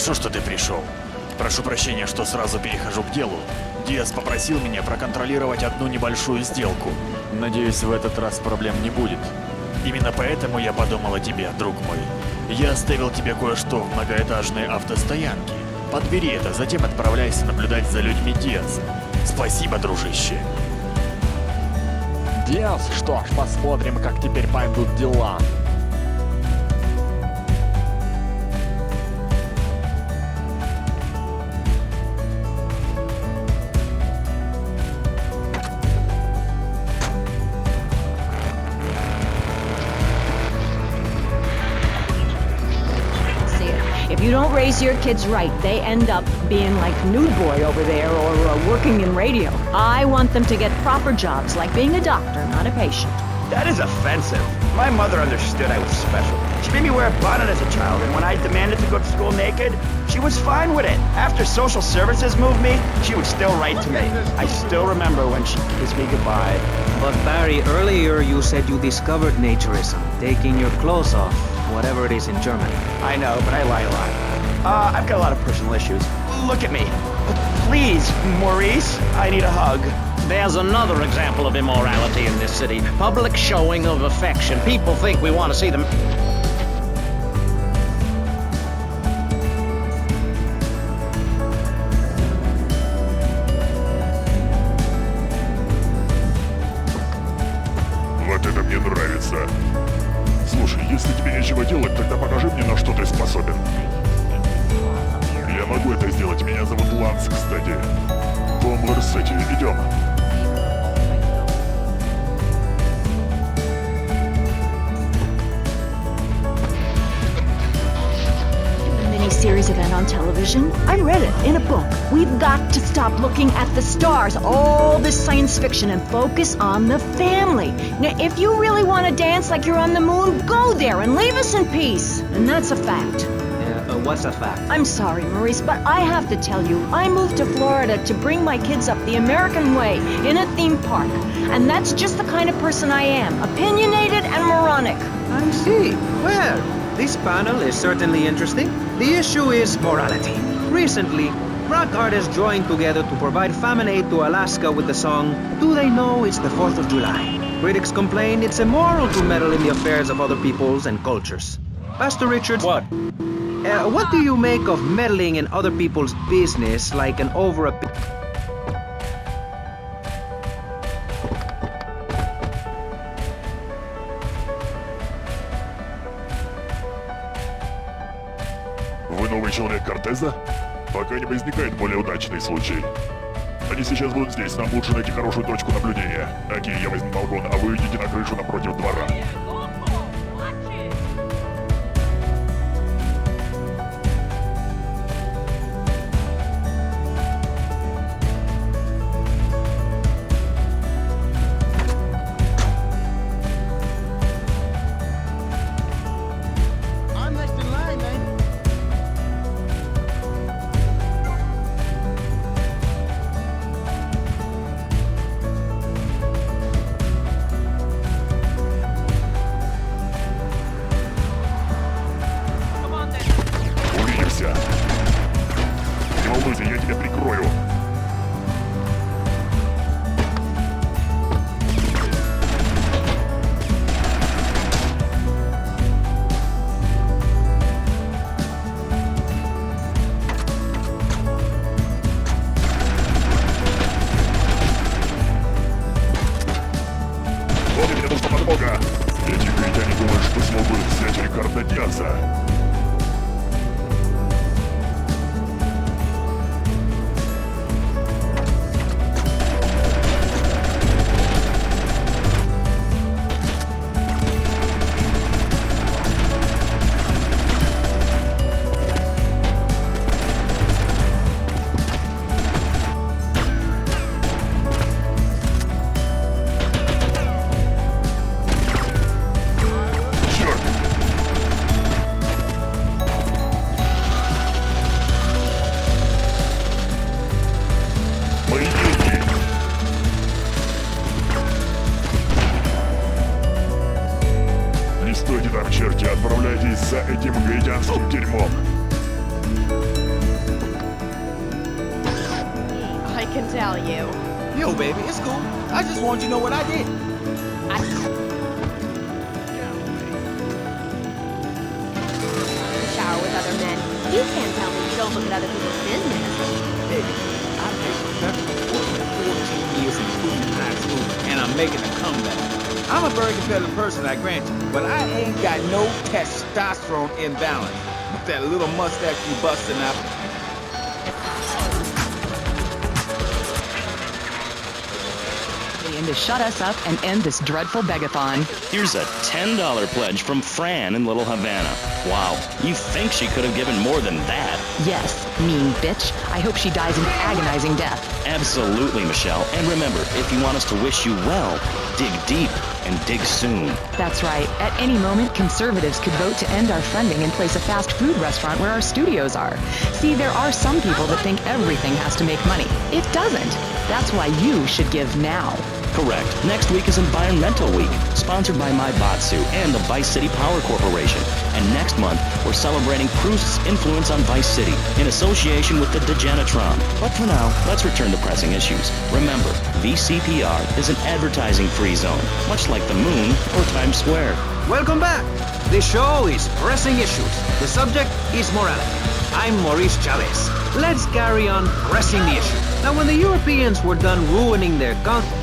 Хорошо, что ты пришел. Прошу прощения, что сразу перехожу к делу. Диас попросил меня проконтролировать одну небольшую сделку. Надеюсь, в этот раз проблем не будет. Именно поэтому я подумал о тебе, друг мой. Я оставил тебе кое-что в многоэтажной автостоянке. Подбери это, затем отправляйся наблюдать за людьми Диаса. Спасибо, дружище. Диас, что ж, посмотрим, как теперь пойдут дела. If you don't raise your kids right, they end up being like Nude Boy over there or working in radio. I want them to get proper jobs, like being a doctor, not a patient. That is offensive. My mother understood I was special. She made me wear a bonnet as a child, and when I demanded to go to school naked, she was fine with it. After social services moved me, she would still write to me. I still remember when she kissed me goodbye. But Barry, earlier you said you discovered naturism, taking your clothes off, whatever it is in Germany. I know, but I lie a lot. I've got a lot of personal issues. Look at me. Please, Maurice, I need a hug. There's another example of immorality in this city. Public showing of affection. People think we want to see them. Вот это мне нравится. Слушай, если тебе нечего делать, тогда покажи мне, на что ты способен. Я могу это сделать. Меня зовут Ланс, кстати. Коммерсети, идем. Series event on television? I read it in a book. We've got to stop looking at the stars, all this science fiction, and focus on the family. Now, if you really want to dance like you're on the moon, go there and leave us in peace. And that's a fact. What's a fact? I'm sorry, Maurice, but I have to tell you, I moved to Florida to bring my kids up the American way in a theme park. And that's just the kind of person I am, opinionated and moronic. I see. Well, this panel is certainly interesting. The issue is morality. Recently, rock artists joined together to provide famine aid to Alaska with the song, Do They Know It's the 4th of July? Critics complain it's immoral to meddle in the affairs of other peoples and cultures. Pastor Richards, What? What do you make of meddling in other people's business like an Вы новый человек Кортеза? Пока не возникает более удачный случай. Они сейчас будут здесь, нам лучше найти хорошую точку наблюдения. Окей, я возьму балкон, а вы идите на крышу напротив двора. Не волнуйся, я тебя прикрою. Вот и мне нужна подмога. Эти гаитяне думают, что смогут взять Рикардо Диаса. Не стойте там, черти, отправляйтесь за этим гаитянским дерьмом. can tell you. Yo, baby, it's cool. I just want you to know what I did. Shower with other men. You can't tell me you don't look at other people's business. Baby, I've been professional for 14 years, including high school, and I'm making a comeback. I'm a very competitive person, I grant you, but I ain't got no testosterone imbalance. With that little mustache you busting out. To shut us up and end this dreadful begathon. Here's a $10 pledge from Fran in Little Havana. Wow, you think she could have given more than that? Yes, mean bitch. I hope she dies an agonizing death. Absolutely, Michelle. And remember, if you want us to wish you well, dig deep and dig soon. That's right. At any moment, conservatives could vote to end our funding and place a fast food restaurant where our studios are. See, there are some people that think everything has to make money. It doesn't. That's why you should give now. Correct. Next week is Environmental Week, sponsored by My Batsu and the Vice City Power Corporation. And next month, we're celebrating Proust's influence on Vice City in association with the Degenitron. But for now, let's return to pressing issues. Remember, VCPR is an advertising-free zone, much like the moon or Times Square. Welcome back. The show is Pressing Issues. The subject is morality. I'm Maurice Chavez. Let's carry on pressing the issue. Now, when the Europeans were done ruining their country,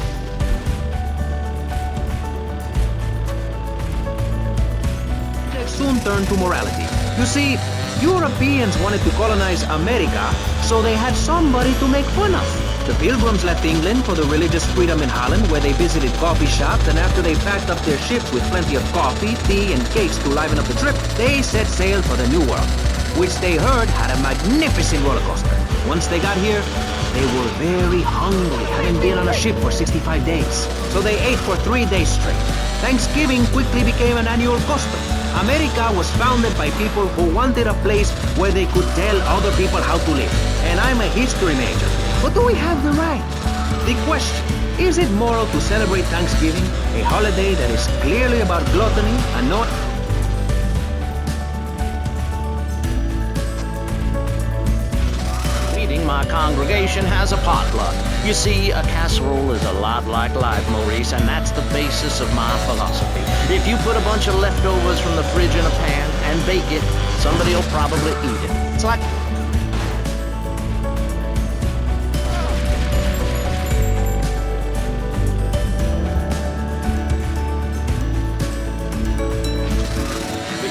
soon turned to morality. You see, Europeans wanted to colonize America, so they had somebody to make fun of. The Pilgrims left England for the religious freedom in Holland, where they visited coffee shops, and after they packed up their ship with plenty of coffee, tea, and cakes to liven up the trip, they set sail for the New World, which they heard had a magnificent roller coaster. Once they got here, they were very hungry, having been on a ship for 65 days. So they ate for 3 days straight. Thanksgiving quickly became an annual custom. America was founded by people who wanted a place where they could tell other people how to live. And I'm a history major. But do we have the right? The question, is it moral to celebrate Thanksgiving, a holiday that is clearly about gluttony and not... My congregation has a potluck. You see, a casserole is a lot like life, Maurice, and that's the basis of my philosophy. If you put a bunch of leftovers from the fridge in a pan and bake it, somebody will probably eat it. It's like...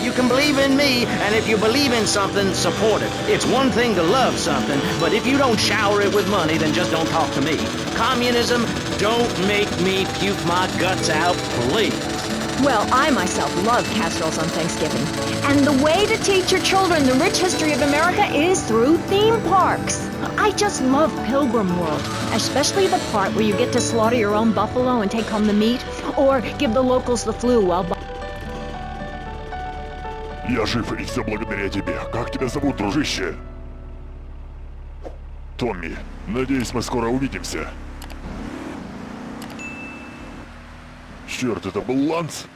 You can believe in me, and if you believe in something, support it. It's one thing to love something, but if you don't shower it with money, then just don't talk to me. Communism, don't make me puke my guts out, please. Well, I myself love casseroles on Thanksgiving. And the way to teach your children the rich history of America is through theme parks. I just love Pilgrim World, especially the part where you get to slaughter your own buffalo and take home the meat, or give the locals the flu while... Я жив, и все благодаря тебе. Как тебя зовут, дружище? Томми. Надеюсь, мы скоро увидимся. Черт, это был Ланс?